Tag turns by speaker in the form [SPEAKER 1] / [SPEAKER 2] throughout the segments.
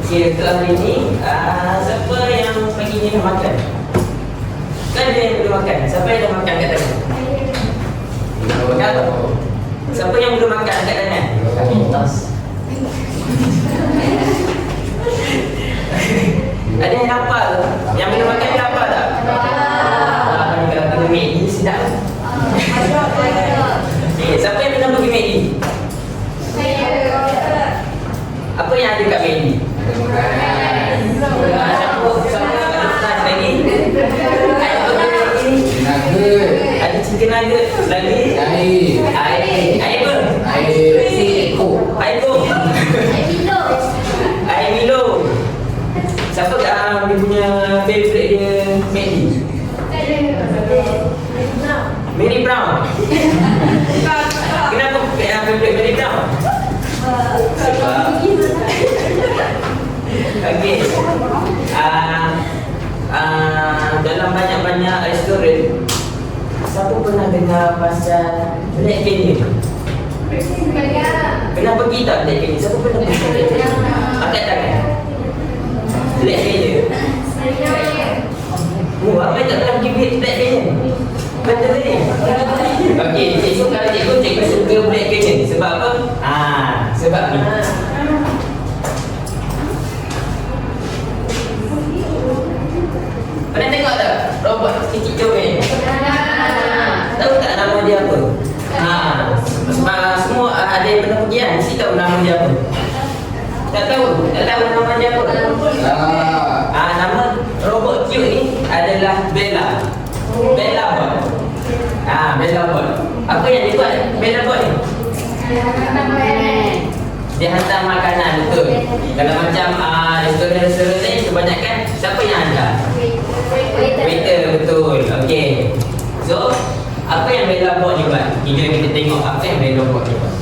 [SPEAKER 1] Okay, untuk hari ni siapa yang pagi ni dah makan? Kan dia yang belum makan. Siapa yang dah makan kat tengah? Kenapa? Siapa yang belum makan kat tengah?
[SPEAKER 2] Tas.
[SPEAKER 1] Ada yang lapar tu? Yang belum makan dia lapar tak? Kalau pergi Maggi sedap. Okay, siapa yang pernah pergi Maggi? Apa yang ada kat Maggi? Siapa lagi? Ada chicken nugget lagi? Air apa? Air pun? Air Milo. Siapa dia punya favourite dia Maggi? Mary Brown. Kenapa favourite Mary Brown? Sebab okey. Dalam banyak-banyak restoran, siapa pernah dengar pasal Black Canyon? Pernah pergi tak Black Canyon? Siapa pernah pergi? Angkat tangan. Black Canyon. Apa yang tak pernah pergi Black Canyon? Betul ni? Okey, cikgu kalau cikgu suka Black Canyon. Sebab apa? Sebab ni. Pernah tengok tak robot kecil joget? Tahu tak nama dia apa? Semua ada yang pernah pergi kan? Mesti tahu nama dia apa? Tak tahu? Tak tahu nama dia apa? Nama robot cute ni adalah Bella. Bella Bot. Bella Bot. Apa yang dia buat Bella Bot ni? Dia hantar makanan, betul. Kalau macam restoran-restoran ni kebanyakan siapa yang hantar? Waiter, betul. Okey. So, apa yang Bella Bot ni buat? Kita tengok apa yang Bella Bot ni buat.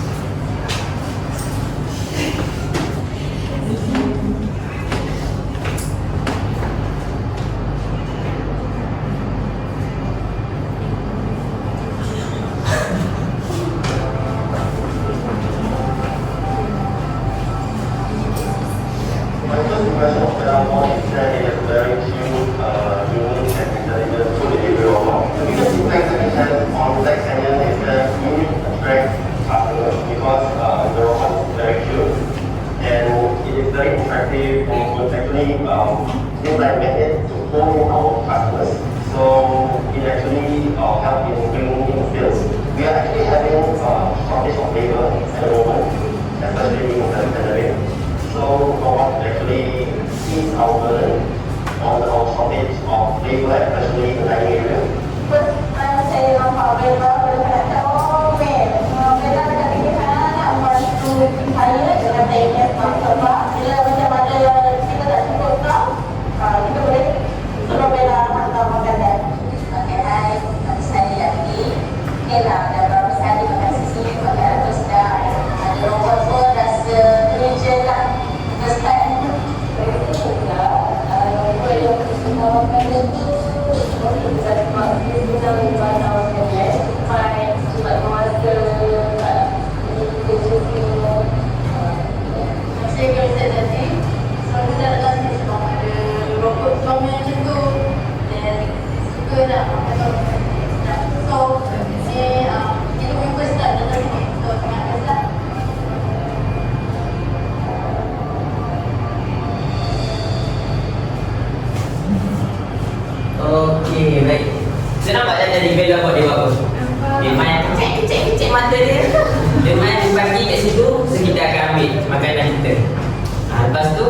[SPEAKER 1] Okey, baik. Saya nampak dah jadi Bella Bot dia buat apa? Dia main kecek mata dia. Dia main dia bagi kat situ, so kita akan ambil makanan kita. Lepas tu,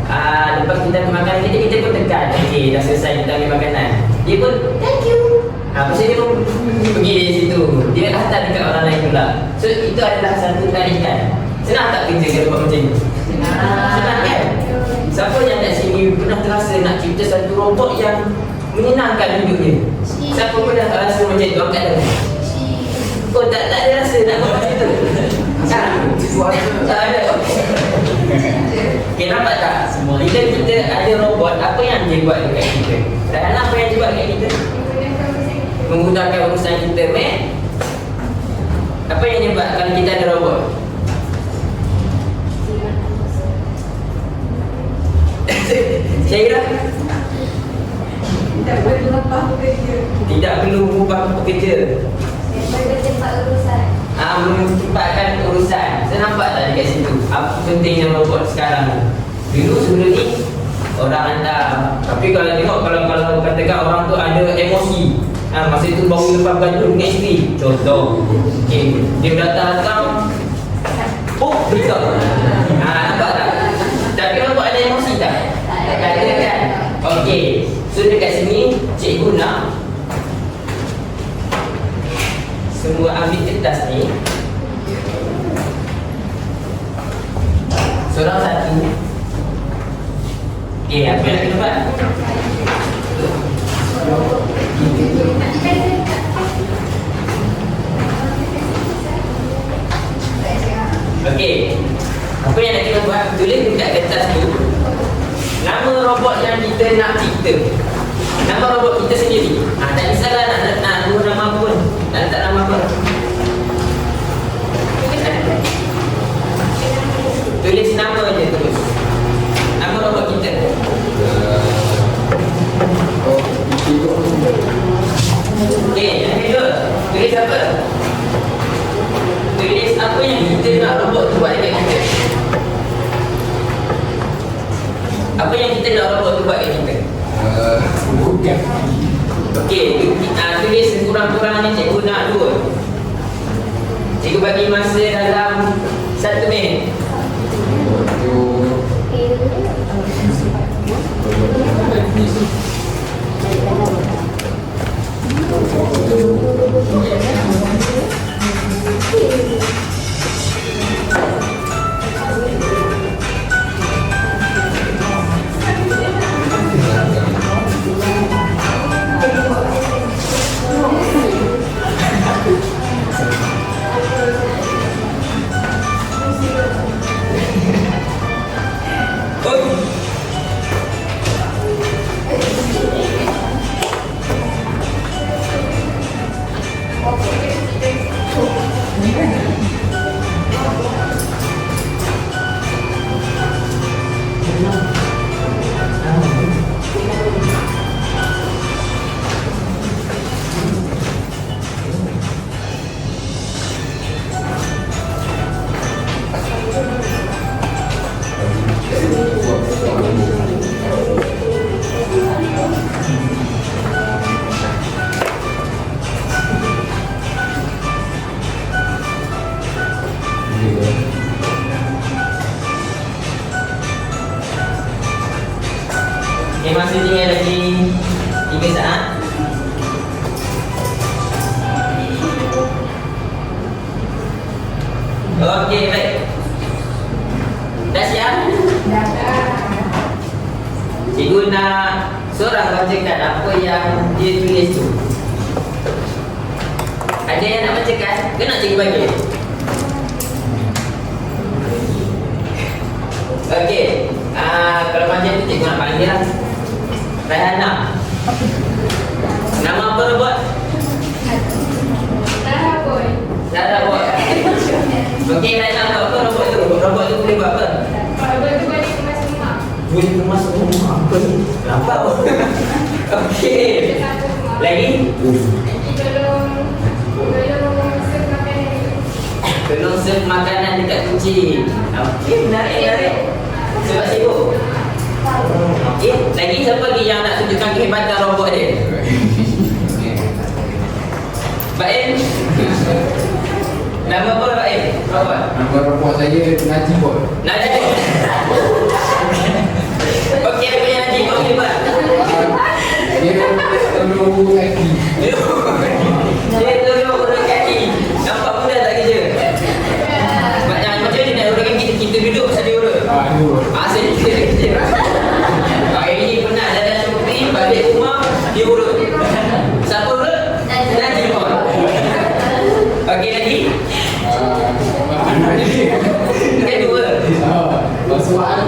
[SPEAKER 1] lepas kita ambil makanan kita pun tekan. Okey, dah selesai kita ambil makanan. Dia pun, thank you. Lepas dia pun pergi dari situ. Dia hantar dekat orang lain pula. So, itu adalah satu tarikan. Senang tak kerja dia buat macam ni? Senang kan? Siapa yang kat sini pernah terasa nak cipta satu robot yang menyenangkan hidup dia? Siapa pernah rasa macam tu? Angkat tangan. Oh, tak ada rasa nak buat macam tu? Tak ada. Okay, nampak tak? Bila kita ada robot, apa yang dia buat dekat kita? Dan apa yang dia buat dekat kita? Menggunakan urusan kita, apa yang dia buat kalau kita ada robot? Syairah?
[SPEAKER 2] Tidak perlu apa bekerja.
[SPEAKER 1] Tidak perlu mengubah pekerja.
[SPEAKER 2] Bercepat urusan.
[SPEAKER 1] Belum cepatkan urusan. Saya nampak tak dekat situ apa pentingnya robot sekarang. Dulu sebelum ni orang hantar. Tapi kalau tengok kalau katakan orang tu ada emosi, masa itu baru lepas baju dengan isteri, contoh, dia datang beritahu. Nampak tak? Tapi robot ada emosi tak? Tak ada kan? Okey. So dekat sini cikgu nak semua ambil kertas ni, seorang satu. Apa yang kita buat? Okey. Apa yang nak kita buat? Tulis dekat kertas tu nama robot yang kita nak cipta. Nama robot kita sendiri. Tak kisahlah nak guna nama apa pun. Nak letak nama apa. Tulis nama je terus. Nama robot kita. Okey, yang kedua. Tulis apa? Tulis apa yang kita nak robot tu buat dekat kita. Apa yang kita nak robot tu buat dekat kita?
[SPEAKER 3] Bukan.
[SPEAKER 1] Okey, tulis sekurang-kurangnya cikgu nak 2. Cikgu bagi masa dalam 1 minit. Masih tinggal lagi 3 saat. Okey, baik. Dah siap?
[SPEAKER 2] Dah.
[SPEAKER 1] Cikgu nak seorang bacakan apa yang dia tulis tu. Ada yang nak bacakan? Ke nak cikgu bagi? Okey. Kalau macam tu cikgu nak panggil lah. Rayhana. Nama apa robot? Lara Boy. Okey, Rayhana tahu apa robot tu? Robot tu boleh buat apa?
[SPEAKER 2] Robot tu boleh kemas rumah.
[SPEAKER 1] Boleh kemas rumah. Apa ni? Kenapa? Okey. Lagi? Tolong serve makanan dekat kucing. Okey, menarik. Sebab sibuk. Okey, lagi siapa lagi yang nak tunjukkan kehebatan robot dia? Baim. Nama apa Baim? Robot.
[SPEAKER 3] Nama robot saya Najibot.
[SPEAKER 1] Najib. Okey, apa yang Najib boleh buat?
[SPEAKER 3] Dia tolong kaki.
[SPEAKER 1] Dia tolong urut kaki. Nampak mudah tak kerja? Macam ni nak urut kaki, kita duduk pasal dia urut. Saya kerja. Ini pernah dalam Shopee, balik rumah dia urut. Siapa urut? Najib. Okey lagi? Kedua.
[SPEAKER 3] Soal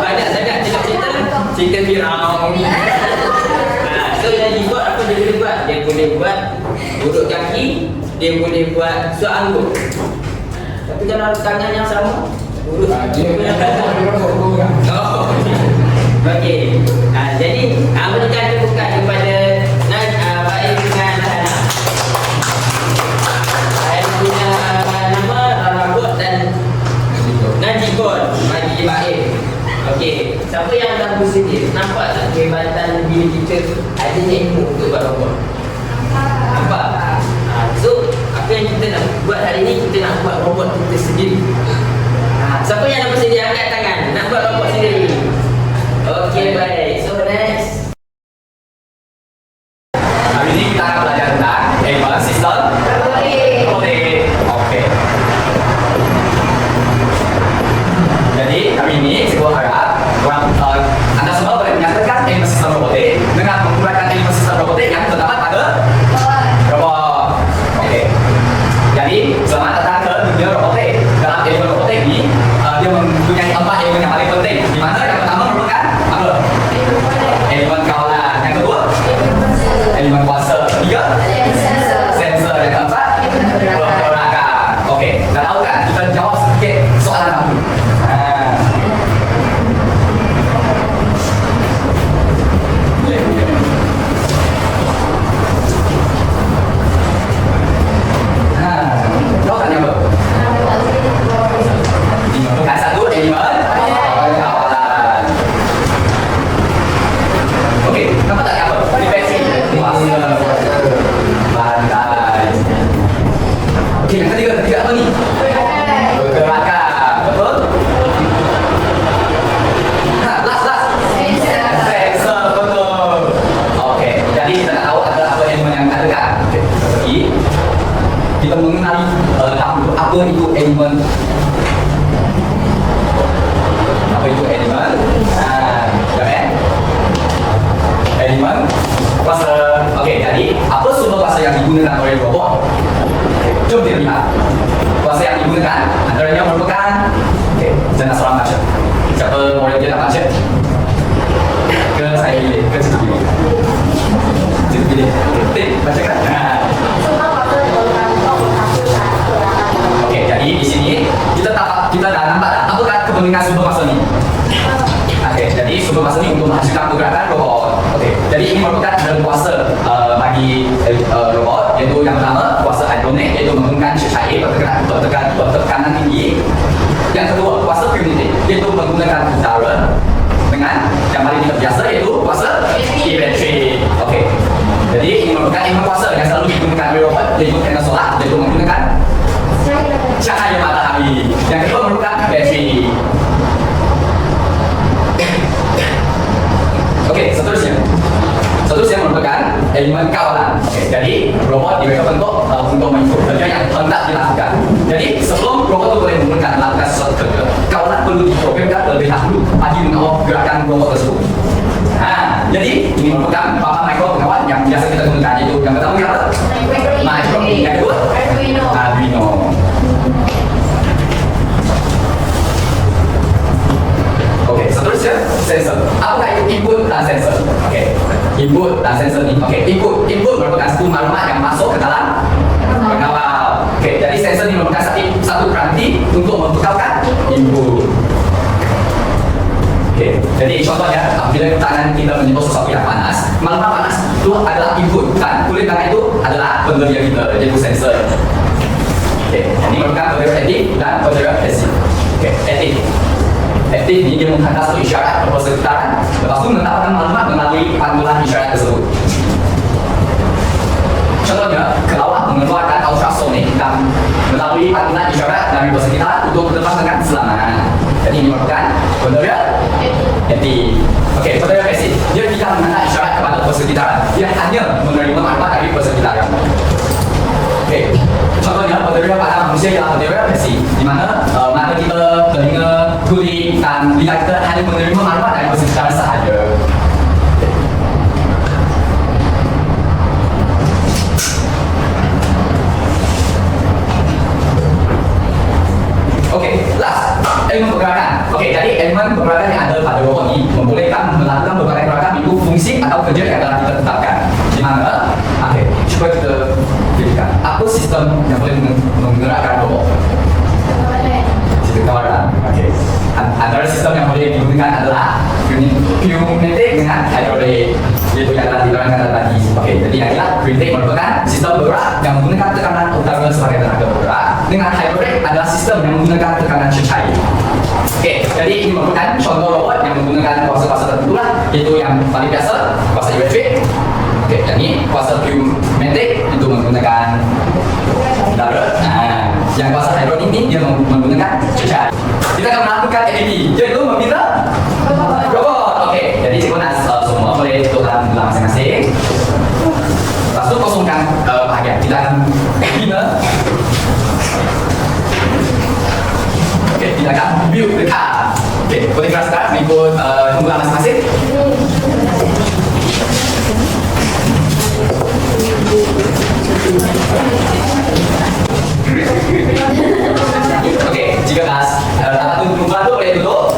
[SPEAKER 1] Banyak sangat cerita Firaun. So yang dibuat apa dia boleh buat? Dia boleh buat urut kaki, dia boleh buat suap anggur. Tapi kalau tangan yang sama,
[SPEAKER 3] Dia robot.
[SPEAKER 1] Oh. Okey. Jadi berikan tepukan kepada Pak Aim dengan Lahana. Saya punya nama robot dan Najibon bagi Pak Aim. Okey, siapa yang dah bersedia? Nampak tak kehebatan diri kita ada ilmu untuk buat robot? Nampak? So, apa yang kita nak buat hari ni, kita nak buat robot kita sendiri. Siapa yang dah bersedia angkat tangan nak buat robot sendiri? Okey, baik. So, next.
[SPEAKER 4] Hari ini kita akan belajar tentang Element System Robotik. Oke. Jadi hari ini saya harap Anda semua boleh menyatakan Element System Robotik dengan menggunakan Element System Robotik yang terdapat pada robot. Oke. Jadi selamat datang ke dunia robotik. Dalam elemen robotik ini dia mempunyai 4 elemen yang paling penting. Di mana yang pertama merupakan apa? Elemen kawalan. Yang kedua? Elemen kuasa. Ketiga? Sensor. Yang keempat? Pergerakan. Oke, dah tahu kan? Kita jawab sedikit soalan kamu. Kau tanya apa? Bukan satu elemen kawalan. Oke, kenapa tanya apa? Defensi, kuasa, bantai. Oke, yang ketiga apa nih? Pergerakan, betul? Last. Sensor, betul. Oke, jadi kita nak tahu ada apa elemen yang ada kan? Oke, kita mengenali dahulu apa itu elemen. Apa itu elemen? Elemen kuasa. Oke, jadi apa sumber kuasa yang digunakan oleh robot? Jom kita lihat. Kuasa yang digunakan antaranya merupakan jangan seorang baca. Siapa boleh dia nak baca? Ke saya pilih, ke situ pilih. Situ pilih. Tik, bacakan. Oke, jadi di sini kita dah nampak apakah kepentingan sumber kuasa ini. Oke, jadi sumber kuasa ini untuk menghasilkan pergerakan robot. Oke, jadi ini merupakan dalam kuasa bagi robot, yaitu yang pertama kuasa hidronik, yaitu menggunakan cair bertekanan tinggi. Yang kedua kuasa pneumatik, yaitu menggunakan udara. Dengan yang paling kita biasa yaitu kuasa elektrik. Oke, jadi ini merupakan elemen kuasa yang selalu digunakan oleh robot, yaitu panel solar, yaitu menggunakan cahaya matahari. Yang kedua merupakan bateri. Oke, seterusnya merupakan elemen kawalan. Oke, jadi robot diberi bentuk untuk mengikut kerja yang hendak dilakukan. Jadi sebelum robot itu boleh melakukan sesuatu kerja, kawalan perlu diprogramkan terlebih dahulu bagi mengawal gerakan robot tersebut. Jadi ini merupakan papan mikro pengawal yang biasa kita gunakan, yaitu yang pertama apa? Mikro. Yang kedua? Arduino. Oke, seterusnya sensor. Apakah itu input dan sensor? Oke, input dan sensor ini. Oke, input merupakan satu maklumat yang masuk ke dalam pengawal. Oke, jadi sensor ini merupakan satu peranti untuk membekalkan input. Oke, jadi contohnya apabila tangan kita menyentuh sesuatu yang panas, maklumat panas itu adalah input, kan? Kulit tangan itu adalah pengeria kita, yaitu sensor. Oke, ini merupakan pengeria aktif dan pengeria pasif. Oke, aktif ini dia menghantar satu isyarat ke persekitaran, lepas itu menetapkan maklumat melalui pantulan isyarat tersebut. Contohnya, kelawar mengeluarkan ultrasonic dan melalui pantulan isyarat dari persekitaran untuk terbang dengan selamat. Jadi ini merupakan pengeria aktif. Oke, pengeria pasif, dia tidak menghantar isyarat kepada persekitaran, dia hanya menerima maklumat dari persekitaran. Oke, contohnya pengeria pada manusia ialah pengeria pasif, di mana mata kita, telinga, kulit dan lidah kita hanya menerima maklumat dari persekitaran sahaja. Oke, last, elemen pergerakan. Oke, jadi elemen pergerakan yang ada pada robot ini membolehkan melakukan berbagai gerakan itu fungsi atau kerja yang telah kita tetapkan. Di mana? Oke, coba kita pilihkan. Apa sistem yang boleh menggerakkan robot? Sistem kawalan. Oke. antara sistem yang boleh digunakan adalah pneumatik dengan hidrolik. Yaitu yang telah diterangkan tadi. Oke, jadi yang inilah pneumatik merupakan sistem bergerak yang menggunakan tekanan utama sebagai tenaga bergerak. Dengan hidrolik adalah sistem yang menggunakan tekanan cecair. Oke, jadi ini merupakan contoh robot yang menggunakan kuasa-kuasa tertentu lah, yaitu yang paling biasa kuasa elektrik. Oke, jadi kuasa pneumatik itu menggunakan udara. Nah, yang kuasa hidrolik ini dia menggunakan cecair. Kita akan melakukan LED, yaitu meminta robot. Oke, jadi cikgu nak semua boleh tukar gelang masing-masing. Lepas itu kosongkan bahagian. Kita akan bina. Oke, kita akan build the car. Oke, boleh kelas sekarang mengikut gelang masing-masing. Oke, jika kelas tak tunggu tu boleh duduk.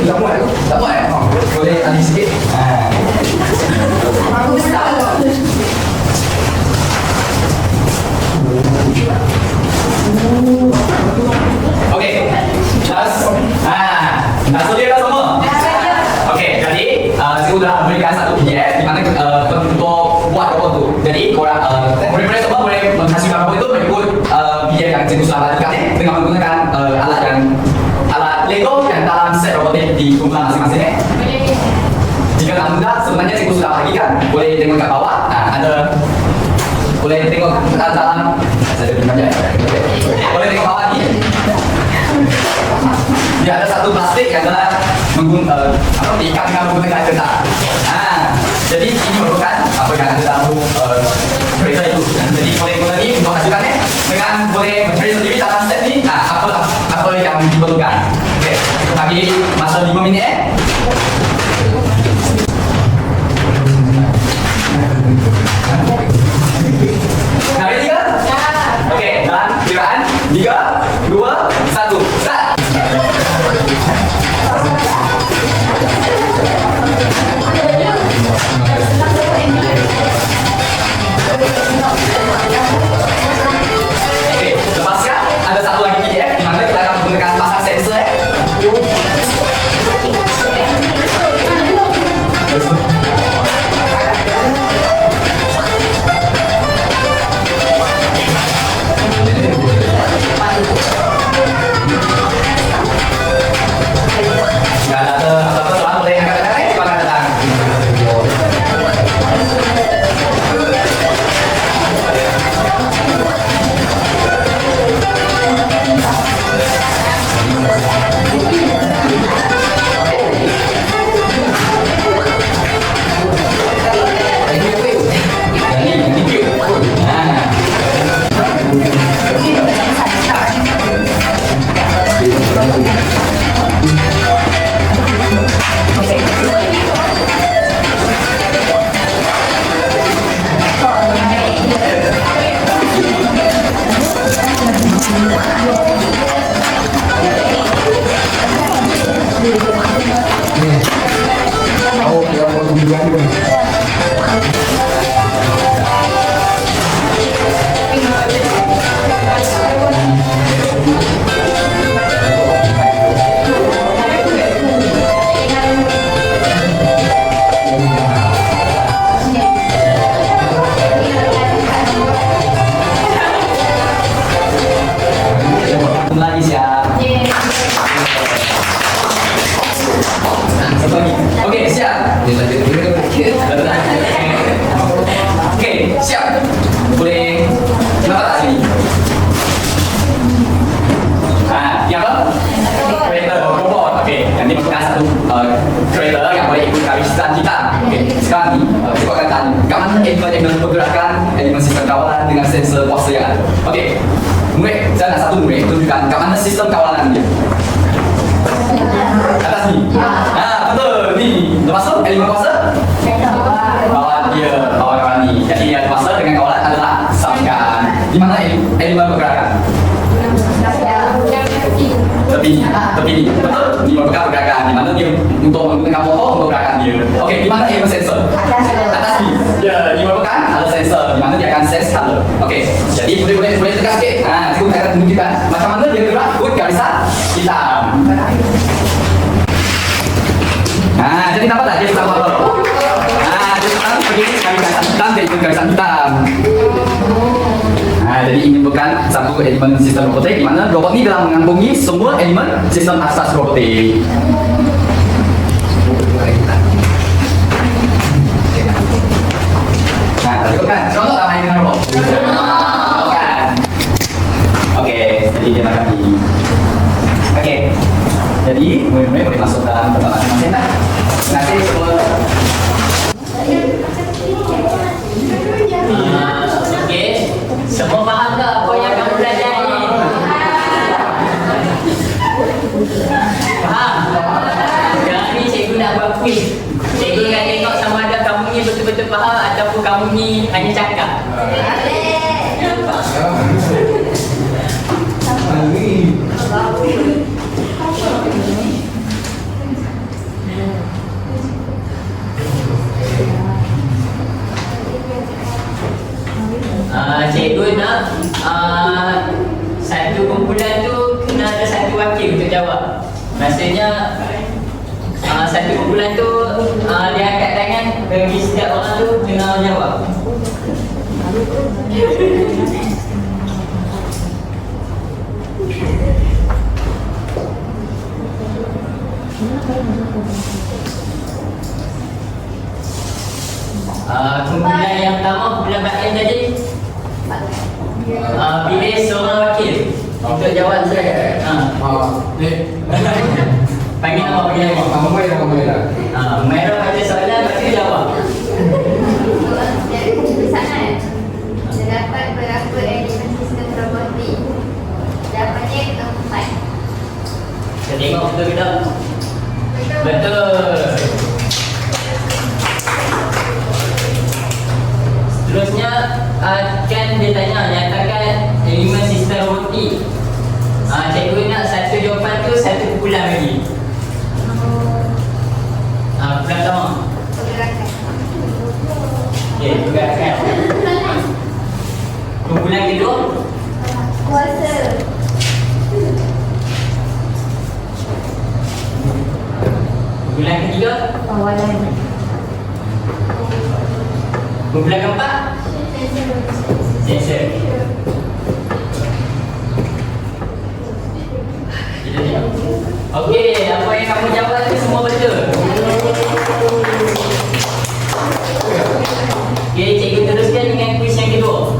[SPEAKER 4] Tak boleh. Boleh tadi sikit. Oke, dah sedia dah semua? Oke, jadi saya sudah berikan satu PDF di mana untuk buat robot tu. Jadi korang boleh semua boleh menghasilkan robot itu mengikut PDF yang cikgu sudah bagikan dengan menggunakan alat Lego yang dalam set robotik di kumpulan masing-masing. Jika tak mudah, sebenarnya cikgu sudah bagikan. Boleh tengok kat bawah. Ada boleh tengok dalam saya ada banyak. Boleh tengok bawah ni. Dia ada satu plastik yang telah diikat dengan menggunakan kereta. Jadi ini merupakan apa yang ada dalam kereta itu. Jadi boleh guna ni untuk hasilkannya dengan boleh mencari sendiri dalam set ni apa yang diperlukan. Okey, bagi masa 5 minit. Nah, ready ke? Okey, dan kiraan 3, 2, 1, start. Oke, lepasnya ada satu lagi PDF di mana kita akan menggunakan pasang sensor. Jika ada apa-apa soal boleh angkat tangan, silakan datang. Lagi siap. Satu lagi. Oke, siap. Oke, siap. Boleh kenapa tak sini? Yang apa? Kereta robot. Oke, yang ini merupakan satu kereta yang boleh ikut kawasan kita. Oke, sekarang ni saya akan tanya, kat mana elemen pergerakan, elemen sistem kawalan dengan sensor kuasa yang ada? Oke, murid, saya nak satu murid tunjukkan kat mana sistem kawalan dia. Atas ni. Betul. Ni. Lepas tu elemen kuasa? Bawah dia, bawah kawalan ni. Jadi yang kuasa dengan kawalan adalah sambungan. Di mana elemen pergerakan? Tepi ni. Betul. Ni merupakan pergerakan. Di mana dia untuk menggunakan motor untuk pergerakan dia. Okey, di mana elemen sensor? Atas ni. Ya. Okey, jadi boleh tekan sikit. Cikgu akan tunjukkan macam mana dia gerak ikut garisan hitam. Jadi nampak tak dia sebelah apa? Dia sekarang pergi garisan hitam, dia ikut garisan hitam. Jadi ini bukan satu elemen sistem robotik di mana robot ini dalam mengampungi semua elemen sistem asas robotik. Kan? Contoh tak main dengan robot? Kan? Oke, jadi dia makan ini. Oke, jadi mulai boleh masuk dalam tempat masing-masing kan? Nanti semua.
[SPEAKER 1] Oke, semua faham tak apa yang kamu belajar ni? Faham? Sekarang ni cikgu nak buat quiz. Cikgu nak tengok sama ada kamu ni betul-betul faham ataupun kamu ni hanya cakap. Cikgu nak satu kumpulan tu kena ada satu wakil untuk jawab. Maksudnya satu kumpulan tu dia angkat tangan bagi setiap orang tu kena jawab. Kumpulan yang pertama, kumpulan bakal tadi pilih seorang wakil untuk jawab saya. Panggil nama, panggil nama. Merah ada soalan, wakil jawab.
[SPEAKER 2] Terdapat berapa elemen sistem robotik? Jawapannya 4.
[SPEAKER 1] Kita tengok betul ke tak? Betul. Seterusnya kan dia tanya nyatakan elemen sistem robotik. Cikgu nak satu jawapan tu satu kumpulan lagi. Kumpulan pertama. Okey, pergerakan. Kumpulan kedua.
[SPEAKER 2] Kuasa.
[SPEAKER 1] Kumpulan ketiga.
[SPEAKER 2] Kawalan.
[SPEAKER 1] Kumpulan keempat. Sensor. Kita tengok. Okey, apa yang kamu jawab tu semua betul. Okey, cikgu teruskan dengan kuis yang kedua.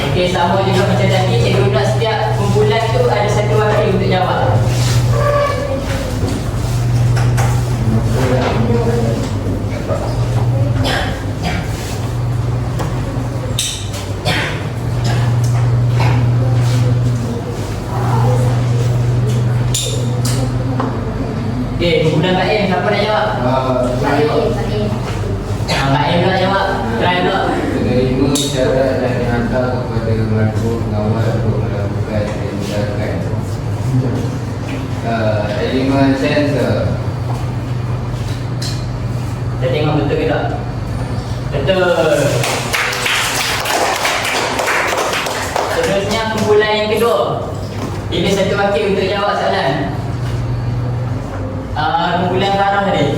[SPEAKER 1] Okey, sama juga macam tadi, cikgu nak setiap kumpulan tu ada satu wakil untuk jawab. Okey, kumpulan Pak Im, siapa nak jawab? Pak Im nak jawab. Try dulu.
[SPEAKER 3] Menerima syarat dan dihantar kepada marhum pengawal untuk melakukan tindakan. Elemen sensor.
[SPEAKER 1] Kita tengok betul ke tak? Betul. Seterusnya kumpulan yang kedua. Ini satu wakil untuk jawab soalan. Kumpulan Farah tadi.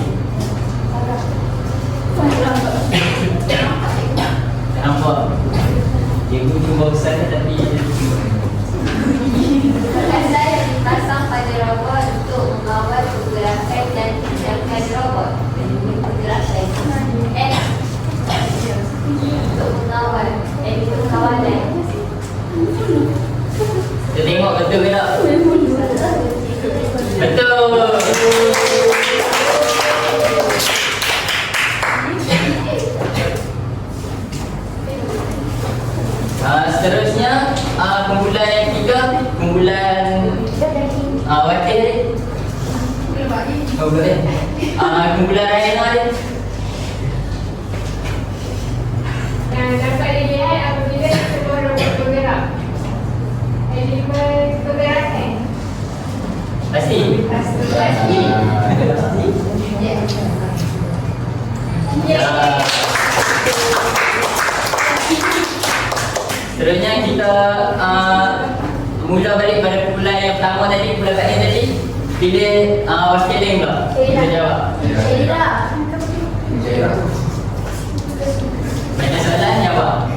[SPEAKER 1] Tak nampak. Cikgu cuba besar tapi
[SPEAKER 2] Anda yang dipasang pada robot untuk mengawal pergerakan dan tindakan robot. Pergerakan. Untuk mengawal. Itu kawalan.
[SPEAKER 1] kita tengok betul ke tak? Betul. kumpulan wakil tadi. Oh boleh. Kumpulan Rayana dia.
[SPEAKER 5] Yang dapat dilihat apabila semua robot bergerak. Elemen pergerakan.
[SPEAKER 1] Pasti.
[SPEAKER 5] Pasti.
[SPEAKER 1] Ya. Seterusnya kita mula balik pada kumpulan yang pertama tadi, kumpulan Pak Lim tadi. Pilih wakil Lim pula. Kita jawab. Banyak soalan jawab.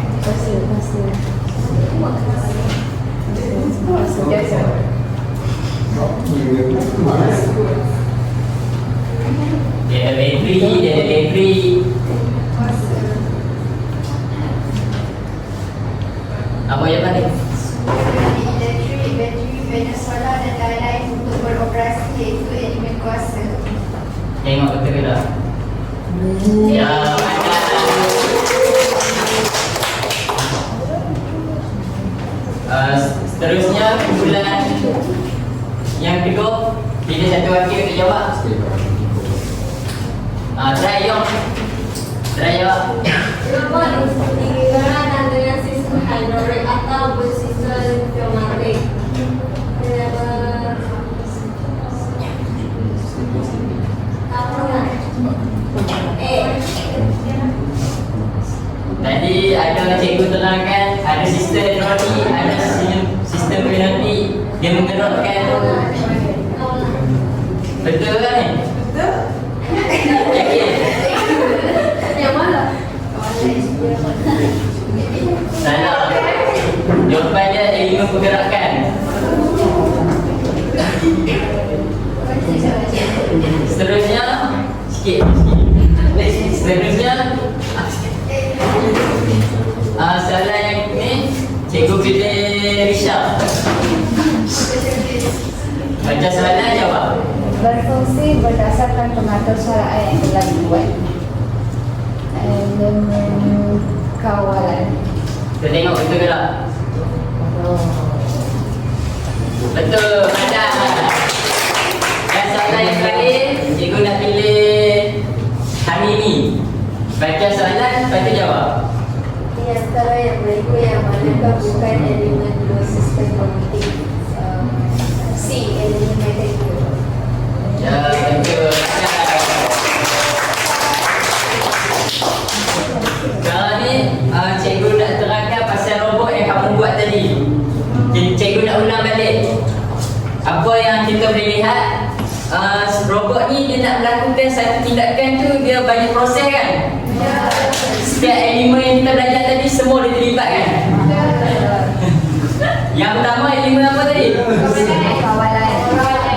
[SPEAKER 1] Dia ada bateri. Apa yang tadi?
[SPEAKER 2] Bateri, panel solar dan lain-lain untuk beroperasi, iaitu elemen kuasa.
[SPEAKER 1] Tengok betul ke tak? Ya, seterusnya kumpulan yang kedua, pilih satu wakil untuk jawab. Try jawab.
[SPEAKER 2] Robot digunakan dengan sistem hidrolik atau bersistem pneumatik.
[SPEAKER 1] Tadi ada cikgu terangkan ada sistem hidrolik, ada sistem pneumatik. Dia menggerakkan. Betul kan ni? Yakin?
[SPEAKER 2] Yang mana?
[SPEAKER 1] Salah. Jawapan dia elemen pergerakan. Seterusnya sikit. Seterusnya soalan yang ni cikgu pilih Risha. Baca soalan jawab.
[SPEAKER 6] Berfungsi berdasarkan pengaturan yang telah dibuat. Elemen kawalan.
[SPEAKER 1] Kita tengok betul ke tak? Betul, ada. Dan soalan yang terakhir, cikgu nak pilih Hamimi. Baca soalan, lepas tu jawab.
[SPEAKER 2] Di antara yang berikut yang manakah bukan elemen dua sistem kognitif? C. Elemen mekanikal.
[SPEAKER 1] Ya, betul. Sekarang ni, cikgu nak terangkan pasal robot yang kamu buat tadi. Cikgu nak ulang balik. Apa yang kita boleh lihat, robot ni dia nak melakukan satu tindakan tu, dia banyak proses kan? Setiap elemen yang kita belajar tadi, semua dia terlibat kan? Yang pertama elemen apa tadi?
[SPEAKER 6] Kawalan.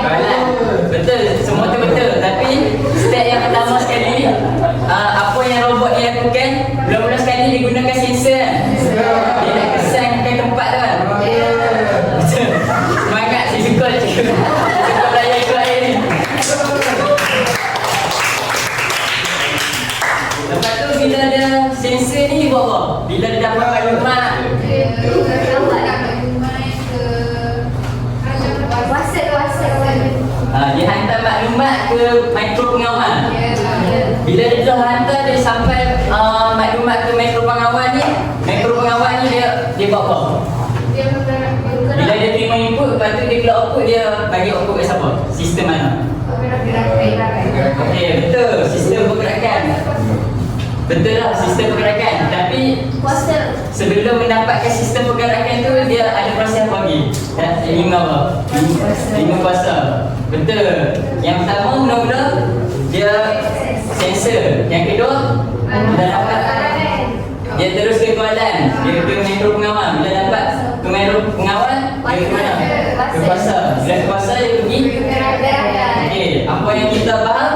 [SPEAKER 1] Kawalan. Betul, semua tu betul. Tapi step yang pertama sekali, apa yang robot ni lakukan, mula-mula sekali dia gunakan sensor kan? Dia nak kesankan tempat tu kan? Betul. Semangat si Sukul cikgu. Sukul belajar ikut air ni. Lepas tu bila ada sensor ni buat apa? Bila dia dapat maklumat, dia hantar maklumat ke mikro pengawan. Bila dia dah hantar, dia sampai maklumat ke mikro pengawan ni. Mikro pengawan ni dia buat apa? Bila dia terima input, lepas tu dia keluar output, dia bagi output ke siapa? Sistem mana? Okey, betul. Sistem pergerakan. Betul lah, sistem pergerakan. Tapi sebelum mendapatkan sistem pergerakan tu, dia ada proses apa lagi? Lima apa? Lima kuasa. Betul. Yang pertama mula-mula dia sensor. Yang kedua dah dapat, dia terus ke kawalan. Dia ke mikro pengawan. Bila dapat ke mikro pengawan, dia ke mana? Ke kuasa. Bila ke kuasa dia pergi. Okey, apa yang kita faham?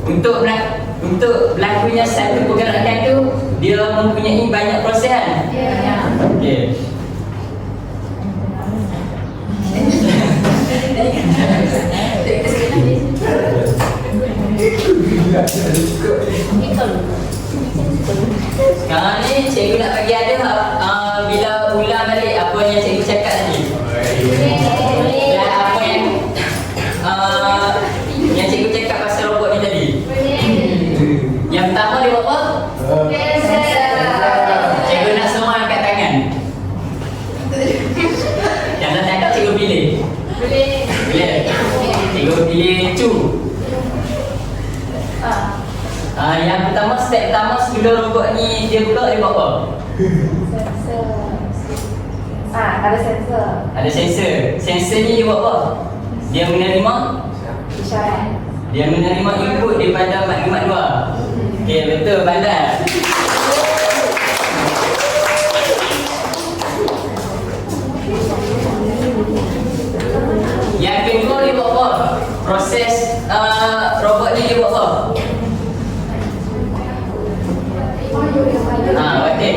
[SPEAKER 1] Untuk berlakunya satu pergerakan tu, dia mempunyai banyak proses kan? Okey. Sekarang ni cikgu nak bagi ada bila ulang balik apa apa yang cikgu cakap tadi? Dan apa yang cikgu cakap pasal robot ni tadi? Yang pertama dia buat apa? Cikgu nak semua angkat tangan. Yang nak cakap cikgu pilih. Boleh. Cikgu pilih cu. Yang pertama, step pertama sebelum robot ni dia buat apa?
[SPEAKER 6] Sensor. Ada sensor.
[SPEAKER 1] Ada sensor. Sensor ni dia buat apa? Dia menerima
[SPEAKER 6] Isyarat.
[SPEAKER 1] Dia menerima input daripada maklumat luar. Okey, betul, pandai. Yang kedua dia buat apa? Proses robot ni dia buat apa? Okey.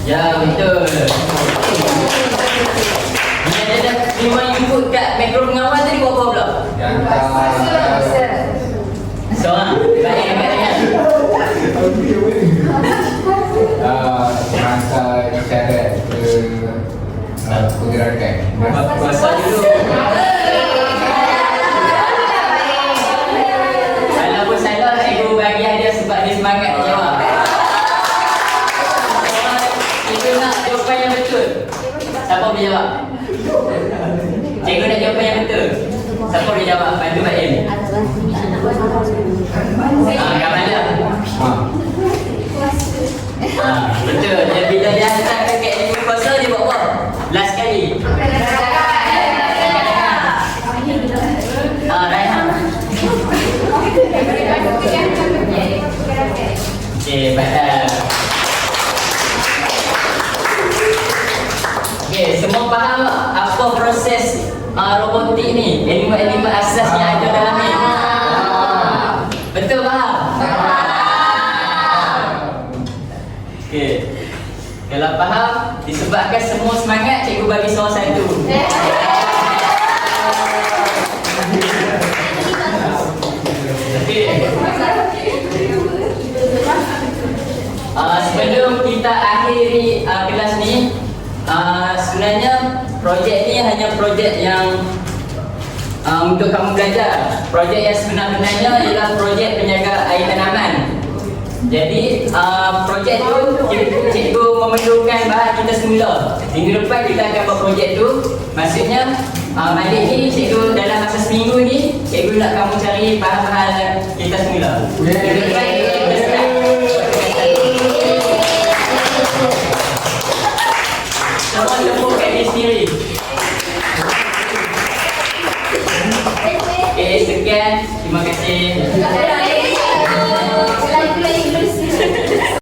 [SPEAKER 1] Ya, betul. Dia dah terima input kat mikro pengawal tadi buat apa pula?
[SPEAKER 3] Yang hantar
[SPEAKER 1] Seorang, baik angkat tangan.
[SPEAKER 3] hantar isyarat ke pergerakan.
[SPEAKER 1] Masa dulu. Kalau pun salah, cikgu bagi hadiah sebab dia semangat nak jawab. Cikgu nak jawapan yang betul. Siapa boleh jawab? Cikgu nak jawapan yang betul. Siapa boleh jawab? Bantu Pak Im. Kamalah. Betul. Dia bila dia hantar ke akademi kuasa, dia buat apa? Last kali. Raihan. Okey, baik. Okey, semua faham tak apa proses robotik ni? Elemen-elemen asas yang ada dalam ni. Betul faham? Okey. Kalau faham, disebabkan semua semangat, cikgu bagi seorang satu. Okey. Sebelum kita akhiri kelas ni, sebenarnya projek ni hanya projek yang untuk kamu belajar. Projek yang sebenarnya ialah projek penjaga air tanaman. Jadi projek tu cikgu memerlukan bahan kita semula. Minggu depan kita akan buat projek tu. Maksudnya balik ni cikgu dalam masa seminggu ni cikgu nak kamu cari bahan-bahan kita semula. Minggu depan kita start. Semua tepuk kat diri sendiri. Okay, sekian. Terima kasih.